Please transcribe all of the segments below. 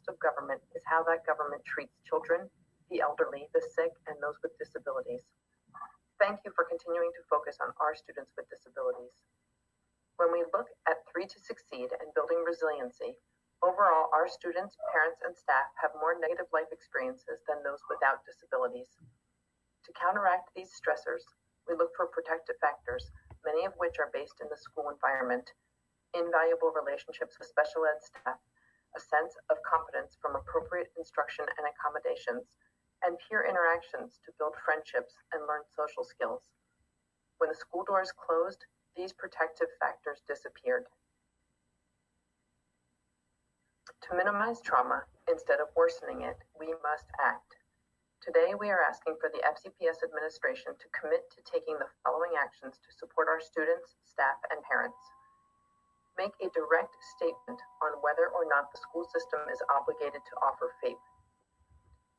interest of government is how that government treats children, the elderly, the sick, and those with disabilities. Thank you for continuing to focus on our students with disabilities. When we look at 3 to Succeed and building resiliency, overall, our students, parents, and staff have more negative life experiences than those without disabilities. To counteract these stressors, we look for protective factors, many of which are based in the school environment, invaluable relationships with special ed staff, a sense of competence from appropriate instruction and accommodations, and peer interactions to build friendships and learn social skills. When the school doors closed, these protective factors disappeared. To minimize trauma, instead of worsening it, we must act. Today, we are asking for the FCPS administration to commit to taking the following actions to support our students, staff, and parents. Make a direct statement on whether or not the school system is obligated to offer FAPE.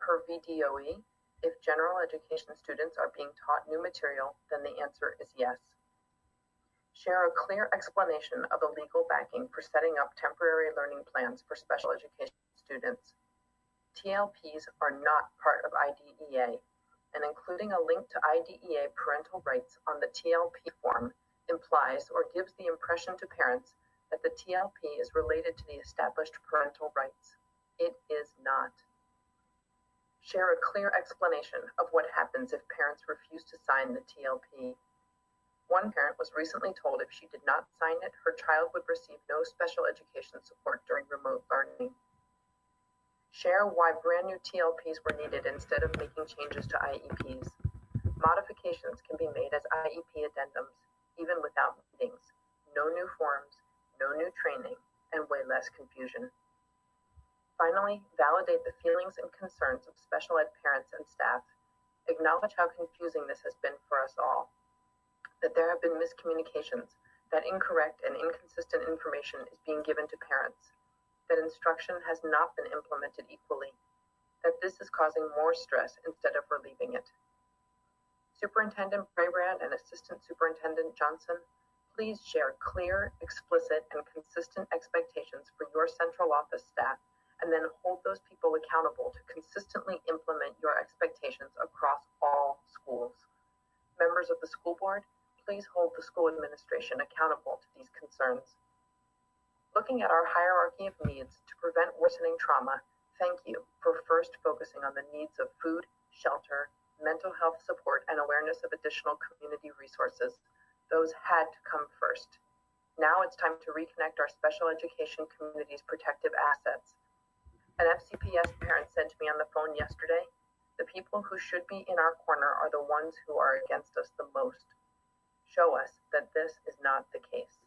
Per VDOE, if general education students are being taught new material, then the answer is yes. Share a clear explanation of the legal backing for setting up temporary learning plans for special education students. TLPs are not part of IDEA, and including a link to IDEA parental rights on the TLP form implies or gives the impression to parents that the TLP is related to the established parental rights. It is not. Share a clear explanation of what happens if parents refuse to sign the TLP. One parent was recently told if she did not sign it, her child would receive no special education support during remote learning. Share why brand new TLPs were needed instead of making changes to IEPs. Modifications can be made as IEP addendums, even without meetings. No new forms, no new training, and way less confusion. Finally, validate the feelings and concerns of special ed parents and staff. Acknowledge how confusing this has been for us all. That there have been miscommunications, that incorrect and inconsistent information is being given to parents, that instruction has not been implemented equally, that this is causing more stress instead of relieving it. Superintendent Brabrand and Assistant Superintendent Johnson, please share clear, explicit, and consistent expectations for your central office staff, and then hold those people accountable to consistently implement your expectations across all schools. Members of the school board, please hold the school administration accountable to these concerns. Looking at our hierarchy of needs to prevent worsening trauma, thank you for first focusing on the needs of food, shelter, mental health support, and awareness of additional community resources. Those had to come first. Now it's time to reconnect our special education community's protective assets. An FCPS parent said to me on the phone yesterday, the people who should be in our corner are the ones who are against us the most. Show us that this is not the case.